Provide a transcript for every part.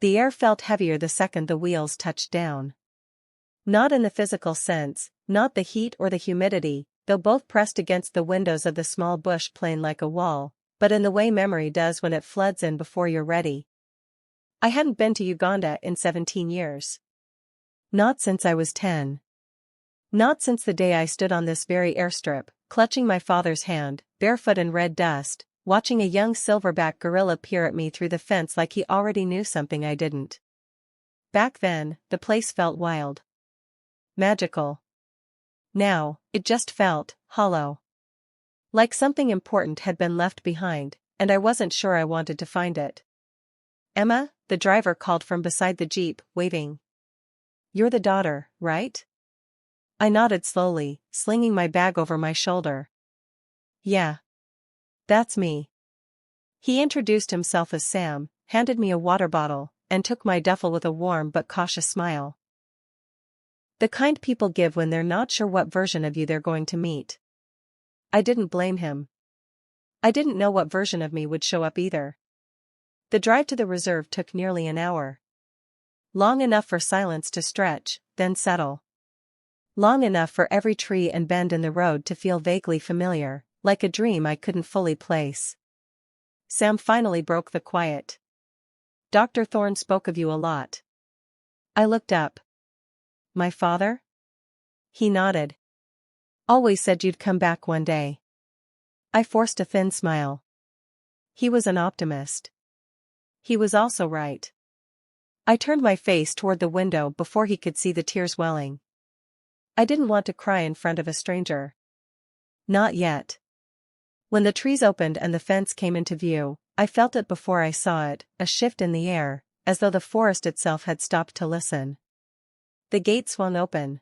The air felt heavier the second the wheels touched down. Not in the physical sense, not the heat or the humidity, though both pressed against the windows of the small bush plane like a wall, but in the way memory does when it floods in before you're ready. I hadn't been to Uganda in 17 years. Not since I was 10. Not since the day I stood on this very airstrip, clutching my father's hand, barefoot in red dust, watching a young silverback gorilla peer at me through the fence like he already knew something I didn't. Back then, the place felt wild. Magical. Now, it just felt hollow. Like something important had been left behind, and I wasn't sure I wanted to find it. "Emma," the driver called from beside the Jeep, waving. "You're the daughter, right?" I nodded slowly, slinging my bag over my shoulder. "Yeah. That's me." He introduced himself as Sam, handed me a water bottle, and took my duffel with a warm but cautious smile. The kind people give when they're not sure what version of you they're going to meet. I didn't blame him. I didn't know what version of me would show up either. The drive to the reserve took nearly an hour. Long enough for silence to stretch, then settle. Long enough for every tree and bend in the road to feel vaguely familiar, like a dream I couldn't fully place. Sam finally broke the quiet. "Dr. Thorne spoke of you a lot." I looked up. "My father?" He nodded. "Always said you'd come back one day." I forced a thin smile. He was an optimist. He was also right. I turned my face toward the window before he could see the tears welling. I didn't want to cry in front of a stranger. Not yet. When the trees opened and the fence came into view, I felt it before I saw it, a shift in the air, as though the forest itself had stopped to listen. The gate swung open.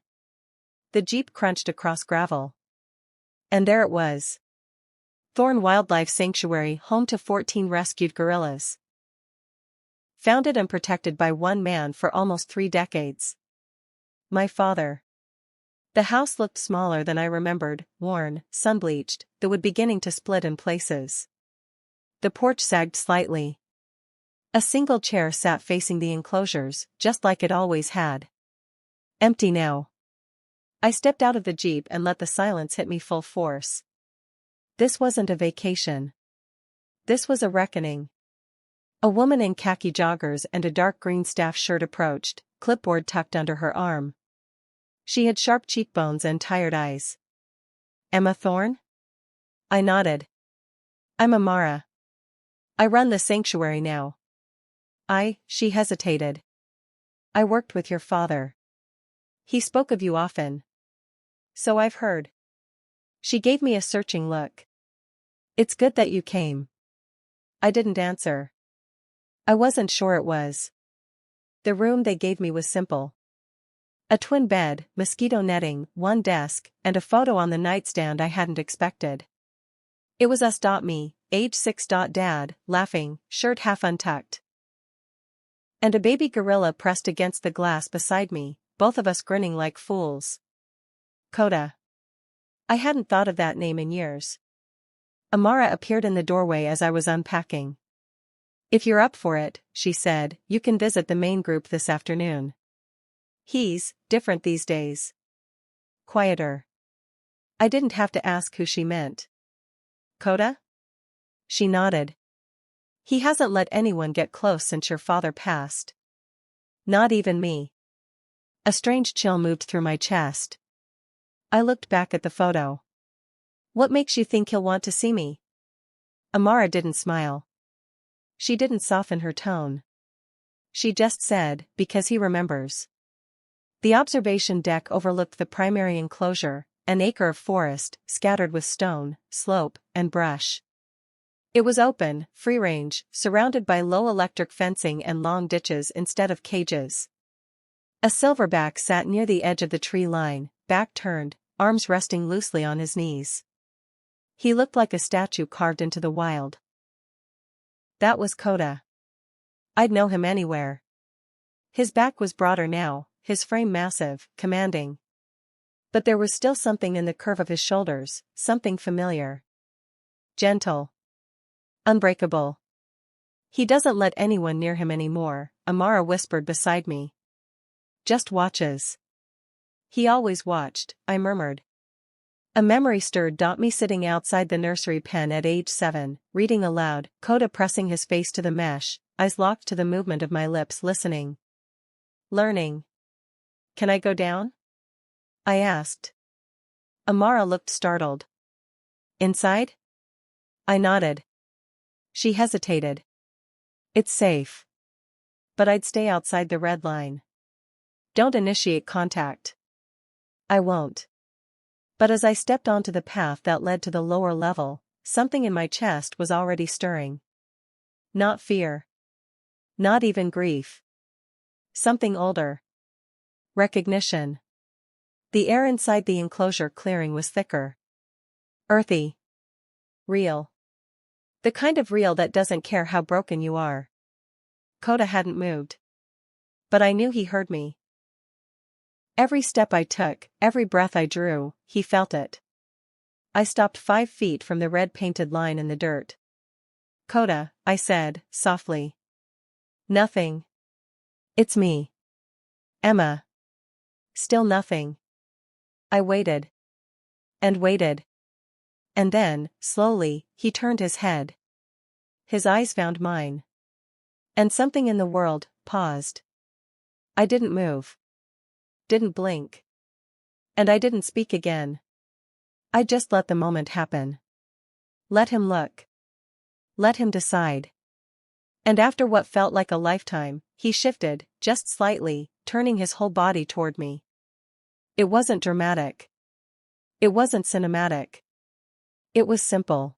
The Jeep crunched across gravel. And there it was. Thorne Wildlife Sanctuary, home to 14 rescued gorillas. Founded and protected by one man for almost 3 decades. My father. The house looked smaller than I remembered, worn, sun-bleached, the wood beginning to split in places. The porch sagged slightly. A single chair sat facing the enclosures, just like it always had. Empty now. I stepped out of the Jeep and let the silence hit me full force. This wasn't a vacation. This was a reckoning. A woman in khaki joggers and a dark green staff shirt approached, clipboard tucked under her arm. She had sharp cheekbones and tired eyes. "Emma Thorne?" I nodded. "I'm Amara. I run the sanctuary now." She hesitated. "I worked with your father. He spoke of you often." "So I've heard." She gave me a searching look. "It's good that you came." I didn't answer. I wasn't sure it was. The room they gave me was simple. A twin bed, mosquito netting, one desk, and a photo on the nightstand I hadn't expected. It was us. Me, age 6. Dad, laughing, shirt half untucked. And a baby gorilla pressed against the glass beside me, both of us grinning like fools. Kota. I hadn't thought of that name in years. Amara appeared in the doorway as I was unpacking. "If you're up for it," she said, "you can visit the main group this afternoon. He's different these days. Quieter." I didn't have to ask who she meant. "Koda?" She nodded. "He hasn't let anyone get close since your father passed." "Not even me." A strange chill moved through my chest. I looked back at the photo. "What makes you think he'll want to see me?" Amara didn't smile. She didn't soften her tone. She just said, "Because he remembers." The observation deck overlooked the primary enclosure, an acre of forest, scattered with stone, slope, and brush. It was open, free-range, surrounded by low electric fencing and long ditches instead of cages. A silverback sat near the edge of the tree line, back turned, arms resting loosely on his knees. He looked like a statue carved into the wild. That was Koda. I'd know him anywhere. His back was broader now, his frame massive, commanding. But there was still something in the curve of his shoulders, something familiar. Gentle. Unbreakable. He doesn't let anyone near him anymore, Amara whispered beside me. Just watches. He always watched, I murmured. A memory stirred. Me sitting outside the nursery pen at age 7, reading aloud, Kota pressing his face to the mesh, eyes locked to the movement of my lips, listening. Learning. Can I go down? I asked. Amara looked startled. Inside? I nodded. She hesitated. It's safe. But I'd stay outside the red line. Don't initiate contact. I won't. But as I stepped onto the path that led to the lower level, something in my chest was already stirring. Not fear. Not even grief. Something older. Recognition. The air inside the enclosure clearing was thicker. Earthy. Real. The kind of real that doesn't care how broken you are. Koda hadn't moved. But I knew he heard me. Every step I took, every breath I drew, he felt it. I stopped 5 feet from the red-painted line in the dirt. Koda, I said, softly. Nothing. It's me. Emma. Still nothing. I waited. And waited. And then, slowly, he turned his head. His eyes found mine. And something in the world paused. I didn't move. Didn't blink. And I didn't speak again. I just let the moment happen. Let him look. Let him decide. And after what felt like a lifetime, he shifted, just slightly, turning his whole body toward me. It wasn't dramatic. It wasn't cinematic. It was simple.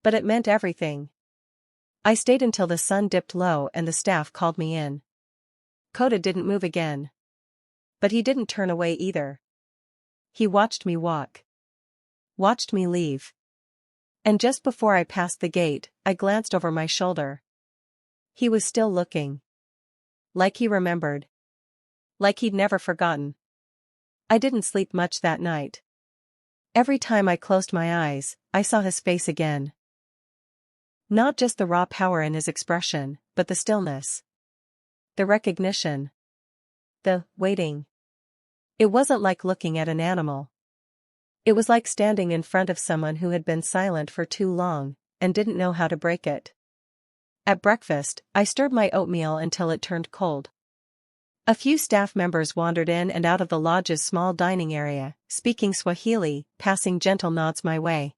But it meant everything. I stayed until the sun dipped low and the staff called me in. Kota didn't move again. But he didn't turn away either. He watched me walk. Watched me leave. And just before I passed the gate, I glanced over my shoulder. He was still looking. Like he remembered. Like he'd never forgotten. I didn't sleep much that night. Every time I closed my eyes, I saw his face again. Not just the raw power in his expression, but the stillness. The recognition. The waiting. It wasn't like looking at an animal. It was like standing in front of someone who had been silent for too long, and didn't know how to break it. At breakfast, I stirred my oatmeal until it turned cold. A few staff members wandered in and out of the lodge's small dining area, speaking Swahili, passing gentle nods my way.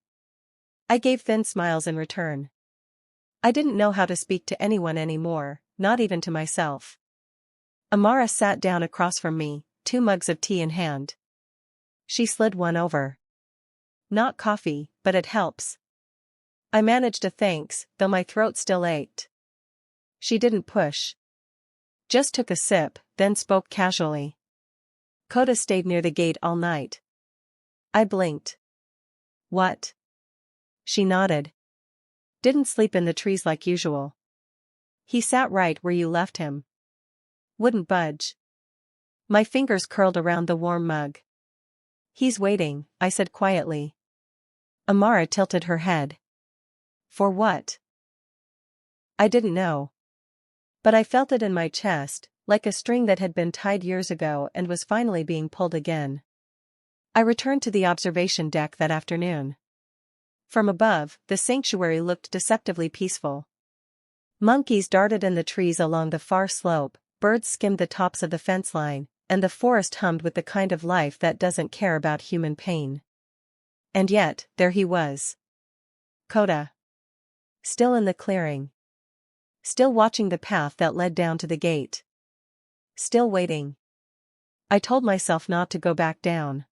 I gave thin smiles in return. I didn't know how to speak to anyone anymore, not even to myself. Amara sat down across from me, 2 mugs of tea in hand. She slid one over. Not coffee, but it helps. I managed a thanks, though my throat still ached. She didn't push. Just took a sip, then spoke casually. Koda stayed near the gate all night. I blinked. What? She nodded. Didn't sleep in the trees like usual. He sat right where you left him. Wouldn't budge. My fingers curled around the warm mug. He's waiting, I said quietly. Amara tilted her head. For what? I didn't know. But I felt it in my chest, like a string that had been tied years ago and was finally being pulled again. I returned to the observation deck that afternoon. From above, the sanctuary looked deceptively peaceful. Monkeys darted in the trees along the far slope, birds skimmed the tops of the fence line, and the forest hummed with the kind of life that doesn't care about human pain. And yet, there he was. Kota. Still in the clearing. Still watching the path that led down to the gate. Still waiting. I told myself not to go back down.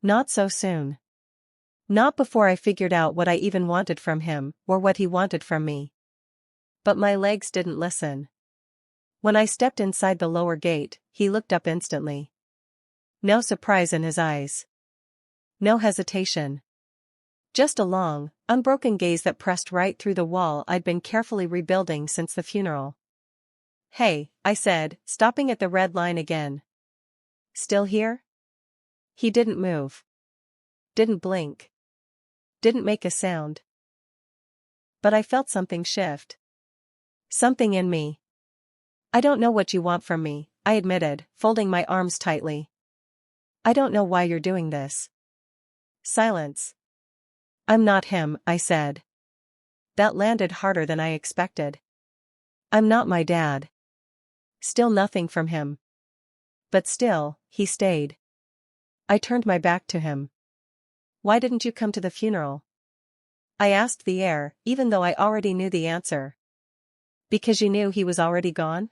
Not so soon. Not before I figured out what I even wanted from him, or what he wanted from me. But my legs didn't listen. When I stepped inside the lower gate, he looked up instantly. No surprise in his eyes. No hesitation. Just a long, unbroken gaze that pressed right through the wall I'd been carefully rebuilding since the funeral. Hey, I said, stopping at the red line again. Still here? He didn't move. Didn't blink. Didn't make a sound. But I felt something shift. Something in me. I don't know what you want from me, I admitted, folding my arms tightly. I don't know why you're doing this. Silence. I'm not him, I said. That landed harder than I expected. I'm not my dad. Still nothing from him. But still, he stayed. I turned my back to him. Why didn't you come to the funeral? I asked the air, even though I already knew the answer. Because you knew he was already gone?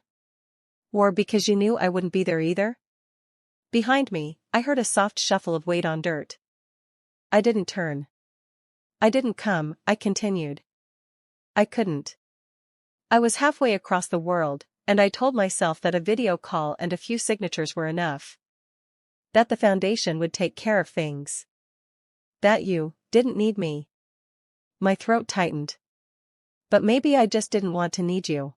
Or because you knew I wouldn't be there either? Behind me, I heard a soft shuffle of weight on dirt. I didn't turn. I didn't come, I continued. I couldn't. I was halfway across the world, and I told myself that a video call and a few signatures were enough. That the foundation would take care of things. That you didn't need me. My throat tightened. But maybe I just didn't want to need you.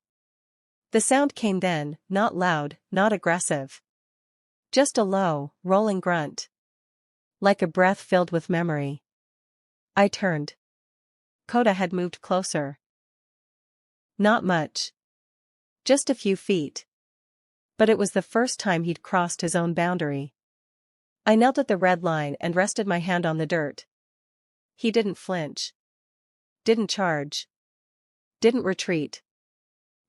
The sound came then, not loud, not aggressive. Just a low, rolling grunt. Like a breath filled with memory. I turned. Kota had moved closer. Not much. Just a few feet. But it was the first time he'd crossed his own boundary. I knelt at the red line and rested my hand on the dirt. He didn't flinch. Didn't charge. Didn't retreat.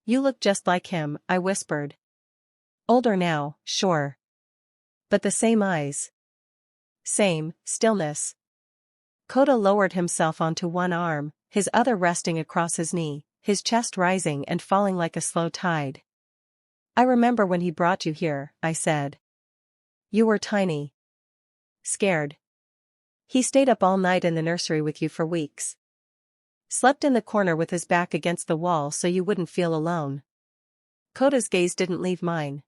You look just like him, I whispered. Older now, sure. But the same eyes. Same stillness. Kota lowered himself onto one arm, his other resting across his knee, his chest rising and falling like a slow tide. I remember when he brought you here, I said. You were tiny. Scared. He stayed up all night in the nursery with you for weeks. Slept in the corner with his back against the wall so you wouldn't feel alone. Kota's gaze didn't leave mine.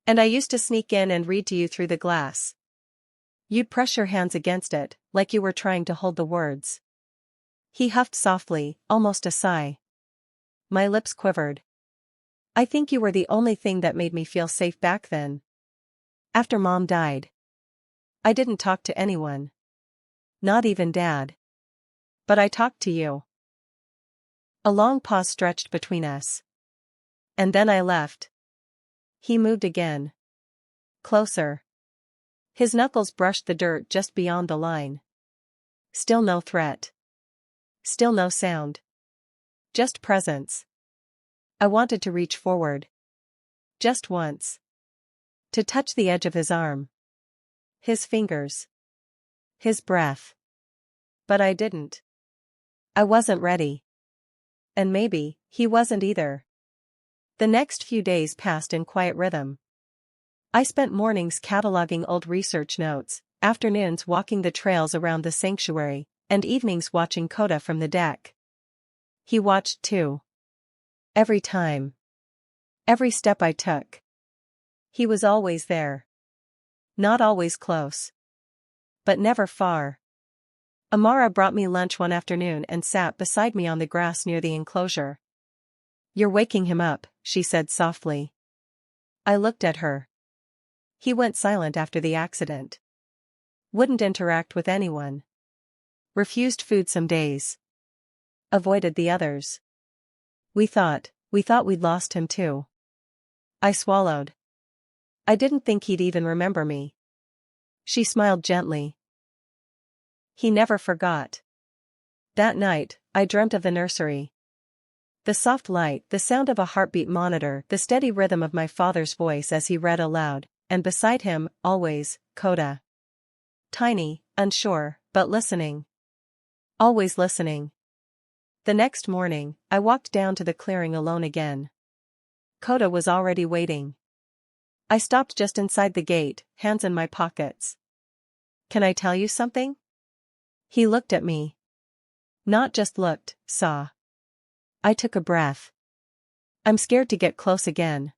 And I used to sneak in and read to you through the glass. You'd press your hands against it, like you were trying to hold the words. He huffed softly, almost a sigh. My lips quivered. I think you were the only thing that made me feel safe back then. After Mom died. I didn't talk to anyone. Not even Dad. But I talked to you. A long pause stretched between us. And then I left. He moved again. Closer. His knuckles brushed the dirt just beyond the line. Still no threat. Still no sound. Just presence. I wanted to reach forward. Just once. To touch the edge of his arm. His fingers. His breath. But I didn't. I wasn't ready. And maybe, he wasn't either. The next few days passed in quiet rhythm. I spent mornings cataloging old research notes, afternoons walking the trails around the sanctuary, and evenings watching Kota from the deck. He watched too. Every time. Every step I took. He was always there. Not always close. But never far. Amara brought me lunch one afternoon and sat beside me on the grass near the enclosure. You're waking him up, she said softly. I looked at her. He went silent after the accident. Wouldn't interact with anyone. Refused food some days. Avoided the others. We thought we'd lost him too. I swallowed. I didn't think he'd even remember me. She smiled gently. He never forgot. That night, I dreamt of the nursery. The soft light, the sound of a heartbeat monitor, the steady rhythm of my father's voice as he read aloud, and beside him, always, Koda. Tiny, unsure, but listening. Always listening. The next morning, I walked down to the clearing alone again. Kota was already waiting. I stopped just inside the gate, hands in my pockets. Can I tell you something? He looked at me. Not just looked, saw. I took a breath. I'm scared to get close again.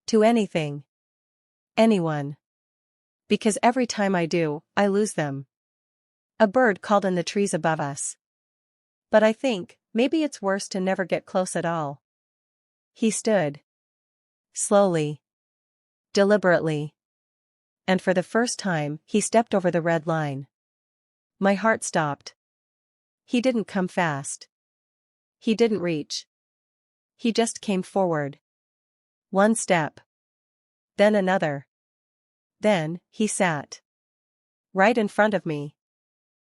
To anything. Anyone. Because every time I do, I lose them. A bird called in the trees above us. But I think, maybe it's worse to never get close at all. He stood. Slowly. Deliberately. And for the first time, he stepped over the red line. My heart stopped. He didn't come fast. He didn't reach. He just came forward. One step. Then another. Then, he sat. Right in front of me.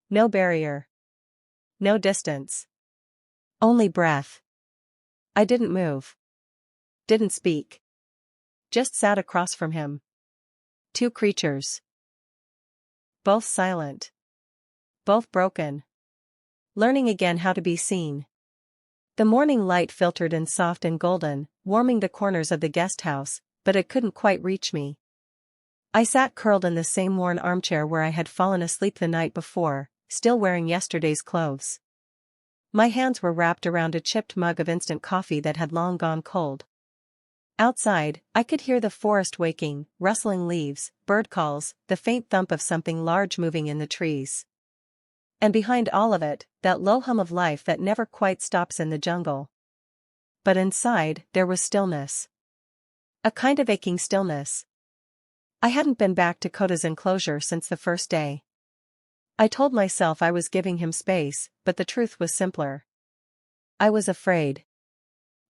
No barrier. No distance. Only breath. I didn't move. Didn't speak. Just sat across from him. Two creatures. Both silent. Both broken. Learning again how to be seen. The morning light filtered in soft and golden, warming the corners of the guest house, but it couldn't quite reach me. I sat curled in the same worn armchair where I had fallen asleep the night before, still wearing yesterday's clothes. My hands were wrapped around a chipped mug of instant coffee that had long gone cold. Outside, I could hear the forest waking, rustling leaves, bird calls, the faint thump of something large moving in the trees. And behind all of it, that low hum of life that never quite stops in the jungle. But inside, there was stillness. A kind of aching stillness. I hadn't been back to Koda's enclosure since the first day. I told myself I was giving him space, but the truth was simpler. I was afraid.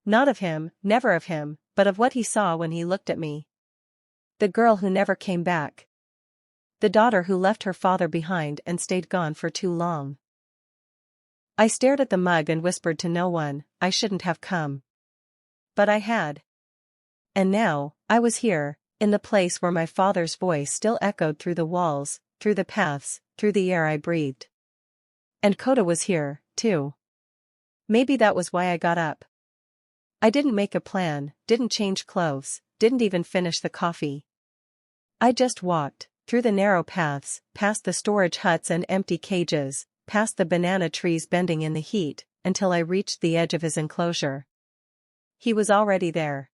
Not of him, never of him, but of what he saw when he looked at me. The girl who never came back. The daughter who left her father behind and stayed gone for too long. I stared at the mug and whispered to no one, I shouldn't have come. But I had. And now, I was here, in the place where my father's voice still echoed through the walls, through the paths, through the air I breathed. And Kota was here, too. Maybe that was why I got up. I didn't make a plan, didn't change clothes, didn't even finish the coffee. I just walked, through the narrow paths, past the storage huts and empty cages, past the banana trees bending in the heat, until I reached the edge of his enclosure. He was already there.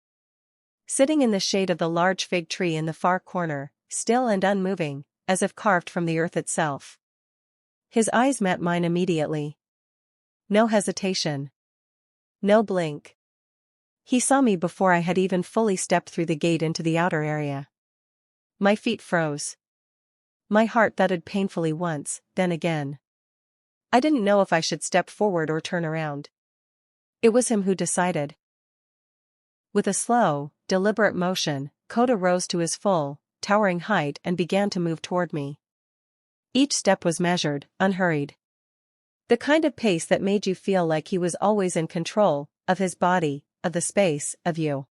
Sitting in the shade of the large fig tree in the far corner, still and unmoving, as if carved from the earth itself. His eyes met mine immediately. No hesitation. No blink. He saw me before I had even fully stepped through the gate into the outer area. My feet froze. My heart thudded painfully once, then again. I didn't know if I should step forward or turn around. It was him who decided. With a slow, deliberate motion, Kota rose to his full, towering height and began to move toward me. Each step was measured, unhurried. The kind of pace that made you feel like he was always in control, of his body, of the space, of you.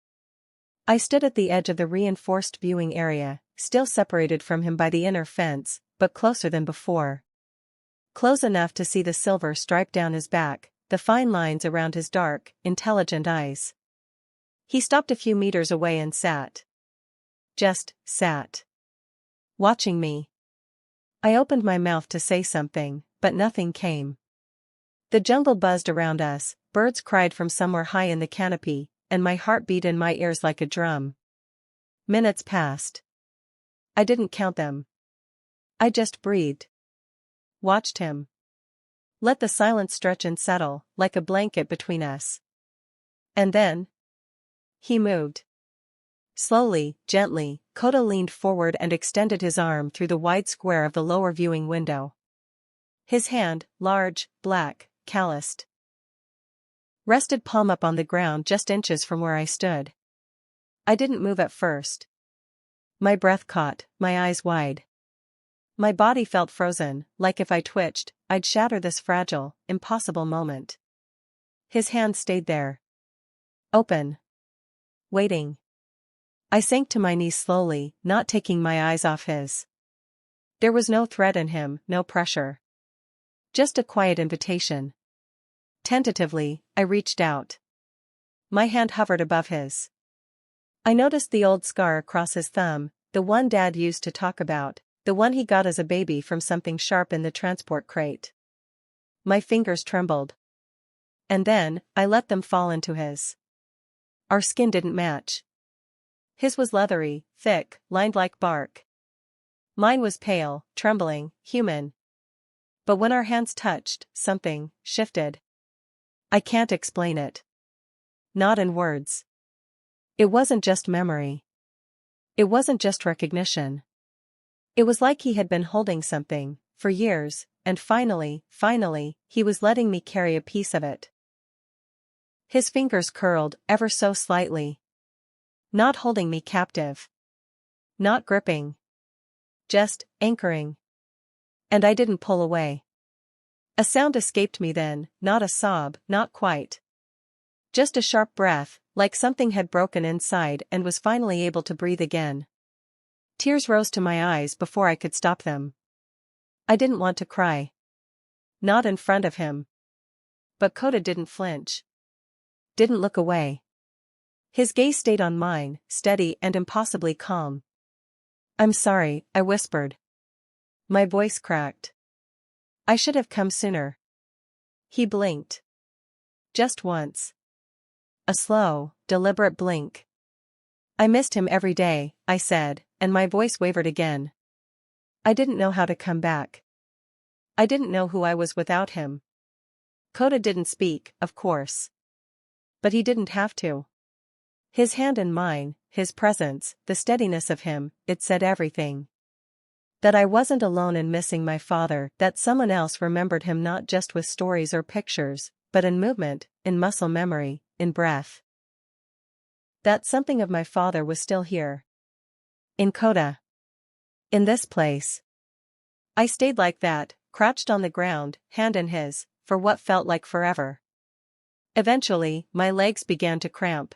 I stood at the edge of the reinforced viewing area, still separated from him by the inner fence, but closer than before. Close enough to see the silver stripe down his back, the fine lines around his dark, intelligent eyes. He stopped a few meters away and sat. Just sat. Watching me. I opened my mouth to say something, but nothing came. The jungle buzzed around us, birds cried from somewhere high in the canopy, and my heart beat in my ears like a drum. Minutes passed. I didn't count them. I just breathed. Watched him. Let the silence stretch and settle, like a blanket between us. And then, he moved. Slowly, gently, Kota leaned forward and extended his arm through the wide square of the lower viewing window. His hand, large, black, calloused, rested palm up on the ground just inches from where I stood. I didn't move at first. My breath caught, my eyes wide. My body felt frozen, like if I twitched, I'd shatter this fragile, impossible moment. His hand stayed there. Open. Waiting. I sank to my knees slowly, not taking my eyes off his. There was no threat in him, no pressure. Just a quiet invitation. Tentatively, I reached out. My hand hovered above his. I noticed the old scar across his thumb, the one Dad used to talk about, the one he got as a baby from something sharp in the transport crate. My fingers trembled. And then, I let them fall into his. Our skin didn't match. His was leathery, thick, lined like bark. Mine was pale, trembling, human. But when our hands touched, something shifted. I can't explain it. Not in words. It wasn't just memory. It wasn't just recognition. It was like he had been holding something, for years, and finally, he was letting me carry a piece of it. His fingers curled ever so slightly. Not holding me captive. Not gripping. Just anchoring. And I didn't pull away. A sound escaped me then, not a sob, not quite. Just a sharp breath, like something had broken inside and was finally able to breathe again. Tears rose to my eyes before I could stop them. I didn't want to cry. Not in front of him. But Kota didn't flinch. Didn't look away. His gaze stayed on mine, steady and impossibly calm. "I'm sorry," I whispered. My voice cracked. "I should have come sooner." He blinked. Just once. A slow, deliberate blink. "I missed him every day," I said, and my voice wavered again. I didn't know how to come back. I didn't know who I was without him. Koda didn't speak, of course. But he didn't have to. His hand in mine, his presence, the steadiness of him, it said everything. That I wasn't alone in missing my father, that someone else remembered him not just with stories or pictures, but in movement, in muscle memory, in breath. That something of my father was still here. In Kota. In this place. I stayed like that, crouched on the ground, hand in his, for what felt like forever. Eventually, my legs began to cramp.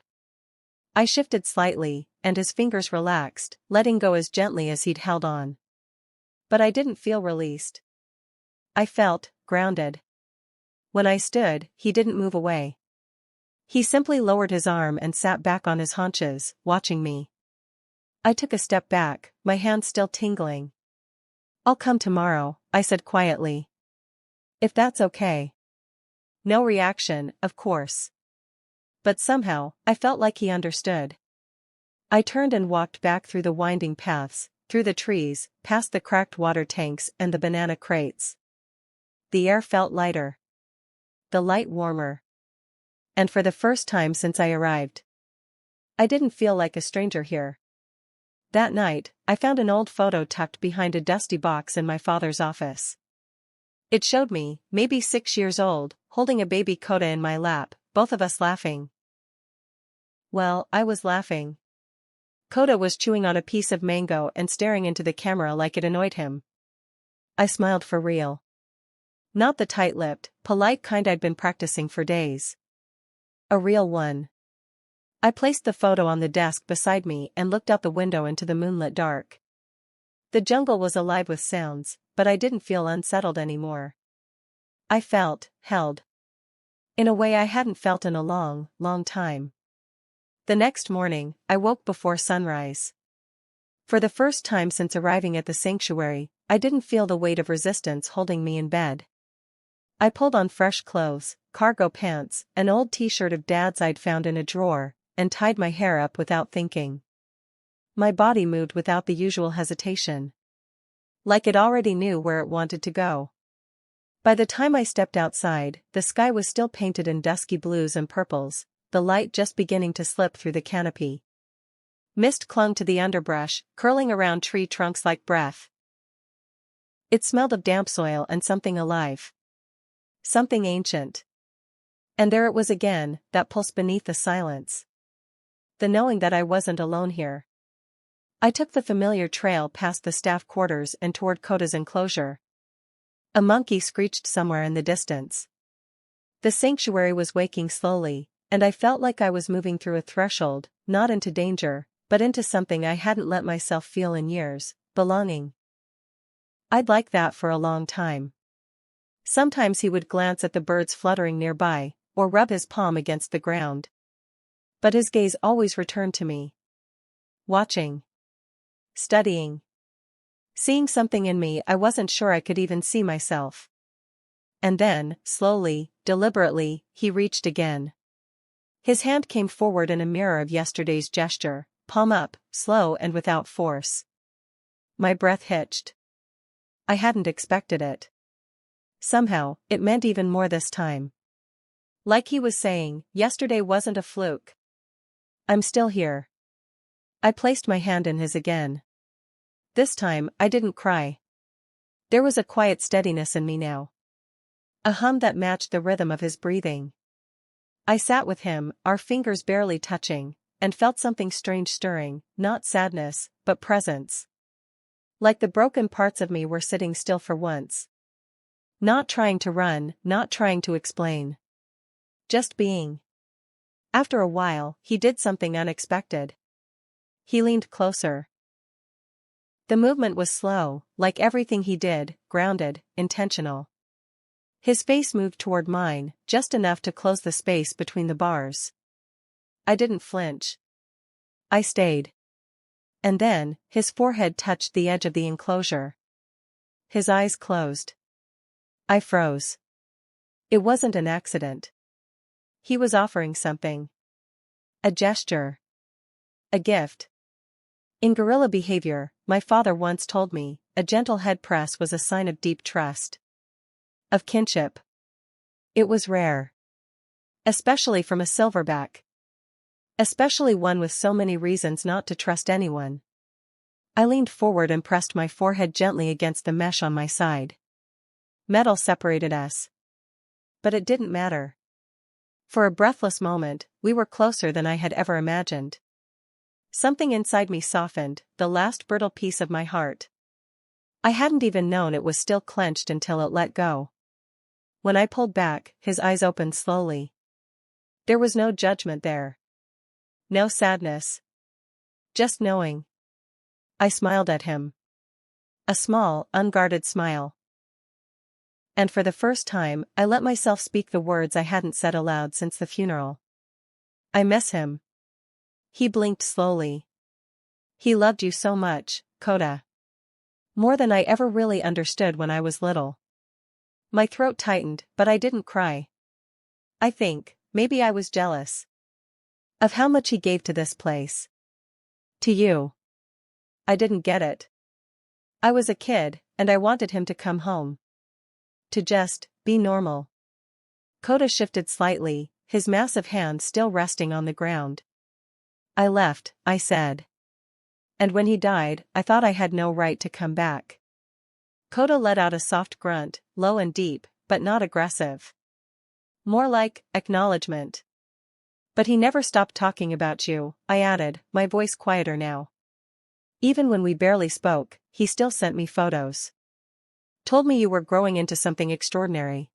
I shifted slightly, and his fingers relaxed, letting go as gently as he'd held on. But I didn't feel released. I felt grounded. When I stood, he didn't move away. He simply lowered his arm and sat back on his haunches, watching me. I took a step back, my hands still tingling. "I'll come tomorrow," I said quietly. "If that's okay." No reaction, of course. But somehow, I felt like he understood. I turned and walked back through the winding paths, through the trees, past the cracked water tanks and the banana crates. The air felt lighter. The light warmer. And for the first time since I arrived, I didn't feel like a stranger here. That night, I found an old photo tucked behind a dusty box in my father's office. It showed me, maybe 6 years old, holding a baby Koda in my lap, both of us laughing. Well, I was laughing. Koda was chewing on a piece of mango and staring into the camera like it annoyed him. I smiled for real. Not the tight-lipped, polite kind I'd been practicing for days. A real one. I placed the photo on the desk beside me and looked out the window into the moonlit dark. The jungle was alive with sounds, but I didn't feel unsettled anymore. I felt held. In a way I hadn't felt in a long, long time. The next morning, I woke before sunrise. For the first time since arriving at the sanctuary, I didn't feel the weight of resistance holding me in bed. I pulled on fresh clothes, cargo pants, an old t-shirt of Dad's I'd found in a drawer, and tied my hair up without thinking. My body moved without the usual hesitation. Like it already knew where it wanted to go. By the time I stepped outside, the sky was still painted in dusky blues and purples, the light just beginning to slip through the canopy. Mist clung to the underbrush, curling around tree trunks like breath. It smelled of damp soil and something alive. Something ancient. And there it was again, that pulse beneath the silence. The knowing that I wasn't alone here. I took the familiar trail past the staff quarters and toward Kota's enclosure. A monkey screeched somewhere in the distance. The sanctuary was waking slowly, and I felt like I was moving through a threshold, not into danger, but into something I hadn't let myself feel in years, belonging. I'd like that for a long time. Sometimes he would glance at the birds fluttering nearby, or rub his palm against the ground. But his gaze always returned to me. Watching. Studying. Seeing something in me I wasn't sure I could even see myself. And then, slowly, deliberately, he reached again. His hand came forward in a mirror of yesterday's gesture, palm up, slow and without force. My breath hitched. I hadn't expected it. Somehow, it meant even more this time. Like he was saying, yesterday wasn't a fluke. I'm still here. I placed my hand in his again. This time, I didn't cry. There was a quiet steadiness in me now. A hum that matched the rhythm of his breathing. I sat with him, our fingers barely touching, and felt something strange stirring, not sadness, but presence. Like the broken parts of me were sitting still for once. Not trying to run, not trying to explain. Just being. After a while, he did something unexpected. He leaned closer. The movement was slow, like everything he did, grounded, intentional. His face moved toward mine, just enough to close the space between the bars. I didn't flinch. I stayed. And then, his forehead touched the edge of the enclosure. His eyes closed. I froze. It wasn't an accident. He was offering something. A gesture. A gift. In guerrilla behavior, my father once told me, a gentle head press was a sign of deep trust. Of kinship. It was rare. Especially from a silverback. Especially one with so many reasons not to trust anyone. I leaned forward and pressed my forehead gently against the mesh on my side. Metal separated us. But it didn't matter. For a breathless moment, we were closer than I had ever imagined. Something inside me softened, the last brittle piece of my heart. I hadn't even known it was still clenched until it let go. When I pulled back, his eyes opened slowly. There was no judgment there. No sadness. Just knowing. I smiled at him. A small, unguarded smile. And for the first time, I let myself speak the words I hadn't said aloud since the funeral. I miss him. He blinked slowly. He loved you so much, Kota. More than I ever really understood when I was little. My throat tightened, but I didn't cry. I think, maybe I was jealous. Of how much he gave to this place. To you. I didn't get it. I was a kid, and I wanted him to come home. To just be normal. Kota shifted slightly, his massive hand still resting on the ground. I left, I said. And when he died, I thought I had no right to come back. Kota let out a soft grunt, low and deep, but not aggressive. More like acknowledgement. But he never stopped talking about you, I added, my voice quieter now. Even when we barely spoke, he still sent me photos. Told me you were growing into something extraordinary.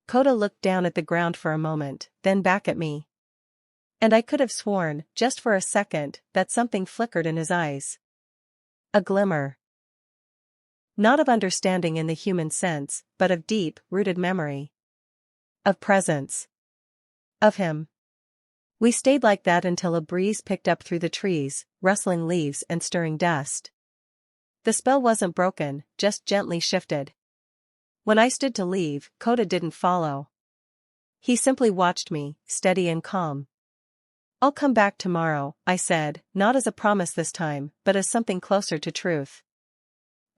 Kota looked down at the ground for a moment, then back at me. And I could have sworn, just for a second, that something flickered in his eyes. A glimmer. Not of understanding in the human sense, but of deep-rooted memory. Of presence. Of him. We stayed like that until a breeze picked up through the trees, rustling leaves and stirring dust. The spell wasn't broken, just gently shifted. When I stood to leave, Kota didn't follow. He simply watched me, steady and calm. I'll come back tomorrow, I said, not as a promise this time, but as something closer to truth.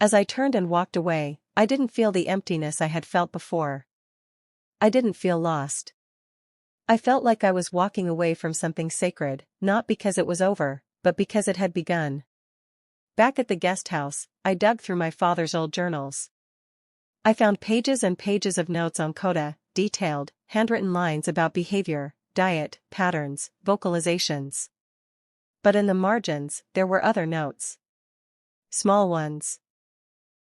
As I turned and walked away, I didn't feel the emptiness I had felt before. I didn't feel lost. I felt like I was walking away from something sacred, not because it was over, but because it had begun. Back at the guest house, I dug through my father's old journals. I found pages and pages of notes on Koda, detailed, handwritten lines about behavior, diet, patterns, vocalizations. But in the margins, there were other notes. Small ones.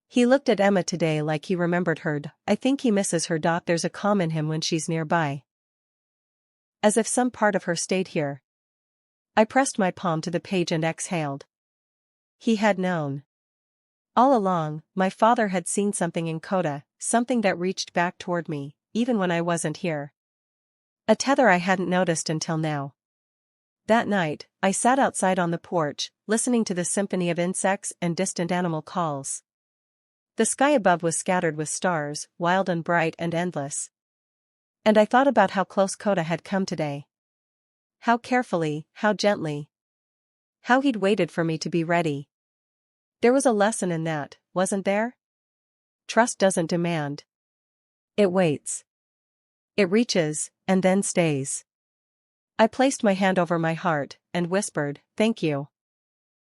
He looked at Emma today like he remembered her. I think he misses her. There's a calm in him when she's nearby. As if some part of her stayed here. I pressed my palm to the page and exhaled. He had known. All along, my father had seen something in Koda, something that reached back toward me, even when I wasn't here. A tether I hadn't noticed until now. That night, I sat outside on the porch, listening to the symphony of insects and distant animal calls. The sky above was scattered with stars, wild and bright and endless. And I thought about how close Koda had come today. How carefully, how gently. How he'd waited for me to be ready. There was a lesson in that, wasn't there? Trust doesn't demand. It waits. It reaches, and then stays. I placed my hand over my heart, and whispered, "Thank you."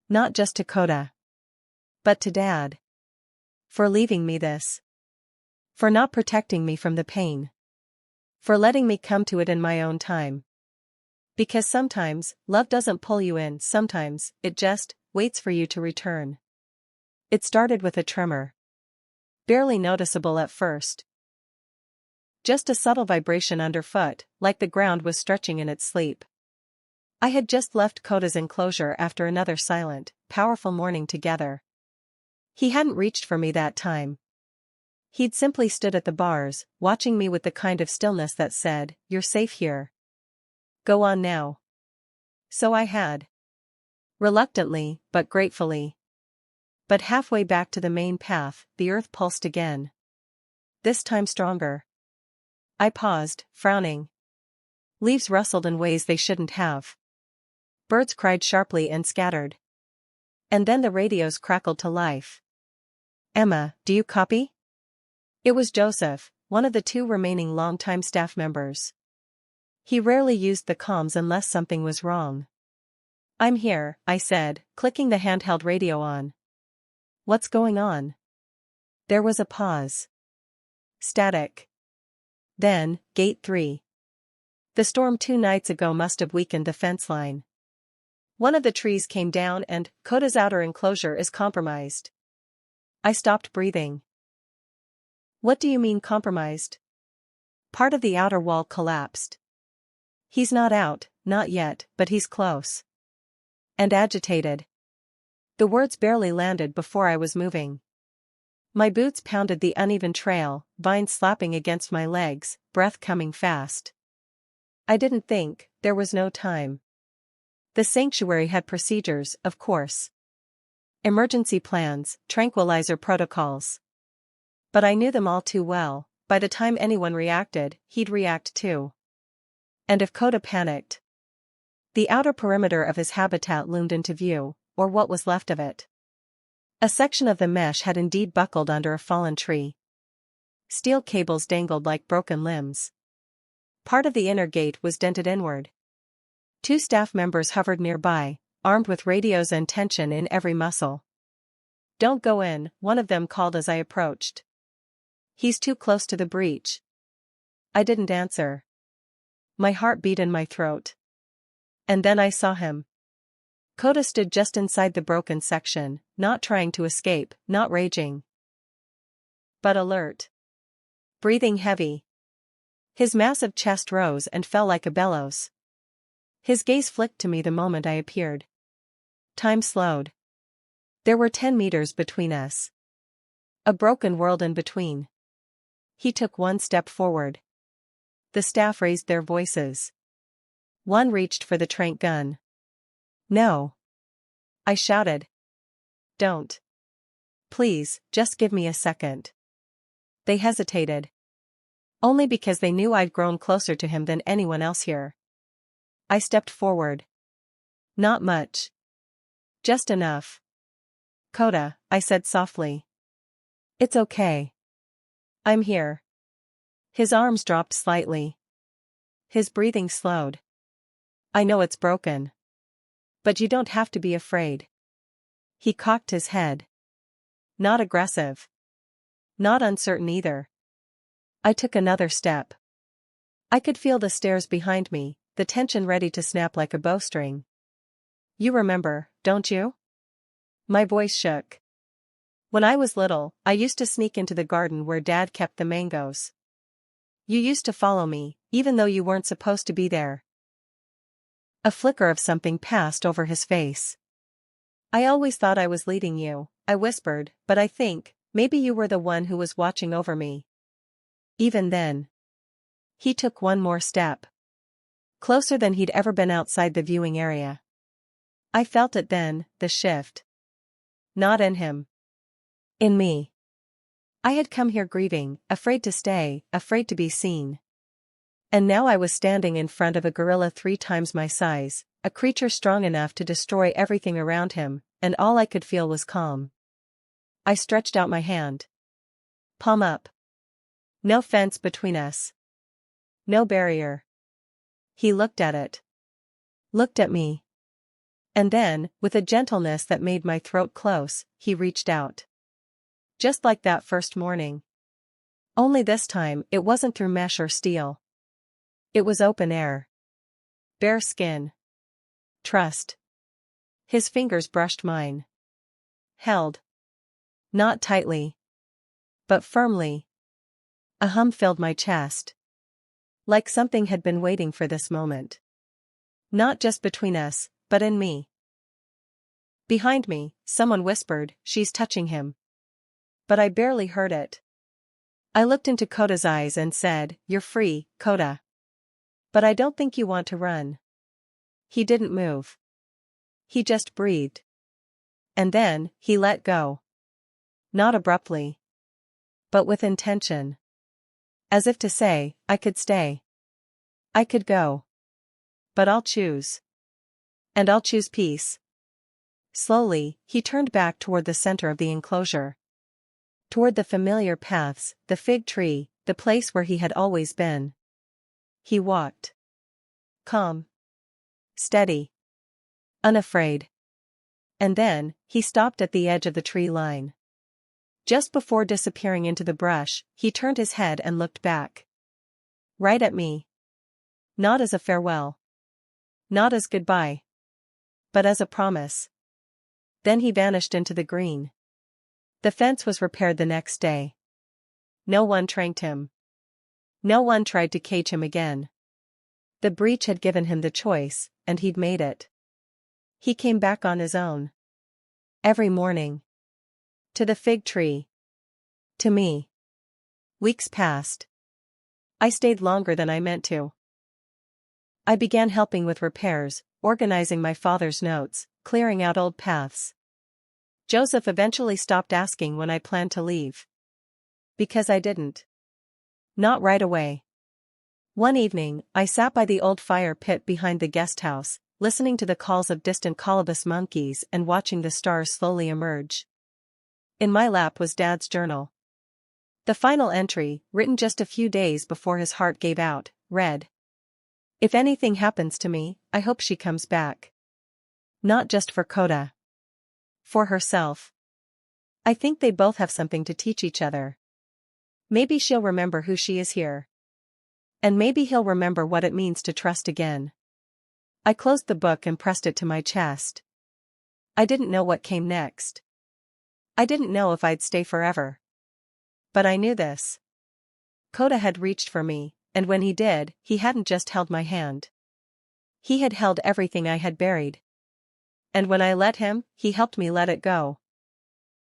Not just to Koda. But to Dad. For leaving me this. For not protecting me from the pain. For letting me come to it in my own time. Because sometimes, love doesn't pull you in, sometimes, it just waits for you to return. It started with a tremor. Barely noticeable at first. Just a subtle vibration underfoot, like the ground was stretching in its sleep. I had just left Koda's enclosure after another silent, powerful morning together. He hadn't reached for me that time. He'd simply stood at the bars, watching me with the kind of stillness that said, "You're safe here. Go on now." So I had. Reluctantly, but gratefully. But halfway back to the main path, the earth pulsed again. This time stronger. I paused, frowning. Leaves rustled in ways they shouldn't have. Birds cried sharply and scattered. And then the radios crackled to life. "Emma, do you copy?" It was Joseph, one of the two remaining longtime staff members. He rarely used the comms unless something was wrong. "I'm here," I said, clicking the handheld radio on. "What's going on?" There was a pause. Static. Then, Gate 3. The storm 2 nights ago must have weakened the fence line. One of the trees came down and Kota's outer enclosure is compromised. I stopped breathing. "What do you mean compromised?" "Part of the outer wall collapsed." "He's not out, not yet, but he's close." And agitated. The words barely landed before I was moving. My boots pounded the uneven trail, vines slapping against my legs, breath coming fast. I didn't think, there was no time. The sanctuary had procedures, of course. Emergency plans, tranquilizer protocols. But I knew them all too well. By the time anyone reacted, he'd react too. And if Kota panicked, the outer perimeter of his habitat loomed into view, or what was left of it. A section of the mesh had indeed buckled under a fallen tree. Steel cables dangled like broken limbs. Part of the inner gate was dented inward. 2 staff members hovered nearby, armed with radios and tension in every muscle. "Don't go in," one of them called as I approached. "He's too close to the breach." I didn't answer. My heart beat in my throat. And then I saw him. Kota stood just inside the broken section, not trying to escape, not raging. But alert. Breathing heavy. His massive chest rose and fell like a bellows. His gaze flicked to me the moment I appeared. Time slowed. There were 10 meters between us. A broken world in between. He took one step forward. The staff raised their voices. One reached for the tranq gun. "No." I shouted. "Don't. Please, just give me a second." They hesitated. Only because they knew I'd grown closer to him than anyone else here. I stepped forward. "Not much. Just enough." "Kota," I said softly. "It's okay. I'm here." His arms dropped slightly. His breathing slowed. "I know it's broken. But you don't have to be afraid." He cocked his head. Not aggressive. Not uncertain either. I took another step. I could feel the stairs behind me, the tension ready to snap like a bowstring. "You remember, don't you?" My voice shook. "When I was little, I used to sneak into the garden where Dad kept the mangoes. You used to follow me, even though you weren't supposed to be there." A flicker of something passed over his face. "I always thought I was leading you," I whispered, "but I think, maybe you were the one who was watching over me." Even then. He took one more step. Closer than he'd ever been outside the viewing area. I felt it then, the shift. Not in him. In me. I had come here grieving, afraid to stay, afraid to be seen. And now I was standing in front of a gorilla 3 times my size, a creature strong enough to destroy everything around him, and all I could feel was calm. I stretched out my hand. Palm up. No fence between us. No barrier. He looked at it. Looked at me. And then, with a gentleness that made my throat close, he reached out. Just like that first morning. Only this time, it wasn't through mesh or steel. It was open air. Bare skin. Trust. His fingers brushed mine. Held. Not tightly. But firmly. A hum filled my chest. Like something had been waiting for this moment. Not just between us, but in me. Behind me, someone whispered, "She's touching him." But I barely heard it. I looked into Koda's eyes and said, "You're free, Kota. But I don't think you want to run." He didn't move. He just breathed. And then, he let go. Not abruptly. But with intention. As if to say, I could stay. I could go. But I'll choose. And I'll choose peace. Slowly, he turned back toward the center of the enclosure. Toward the familiar paths, the fig tree, the place where he had always been. He walked. Calm. Steady. Unafraid. And then, he stopped at the edge of the tree line. Just before disappearing into the brush, he turned his head and looked back. Right at me. Not as a farewell. Not as goodbye. But as a promise. Then he vanished into the green. The fence was repaired the next day. No one tranked him. No one tried to cage him again. The breach had given him the choice, and he'd made it. He came back on his own. Every morning. To the fig tree. To me. Weeks passed. I stayed longer than I meant to. I began helping with repairs, organizing my father's notes, clearing out old paths. Joseph eventually stopped asking when I planned to leave. Because I didn't. Not right away. One evening, I sat by the old fire pit behind the guest house, listening to the calls of distant colobus monkeys and watching the stars slowly emerge. In my lap was Dad's journal. The final entry, written just a few days before his heart gave out, read: "If anything happens to me, I hope she comes back. Not just for Koda. For herself. I think they both have something to teach each other. Maybe she'll remember who she is here. And maybe he'll remember what it means to trust again." I closed the book and pressed it to my chest. I didn't know what came next. I didn't know if I'd stay forever. But I knew this. Koda had reached for me, and when he did, he hadn't just held my hand. He had held everything I had buried. And when I let him, he helped me let it go.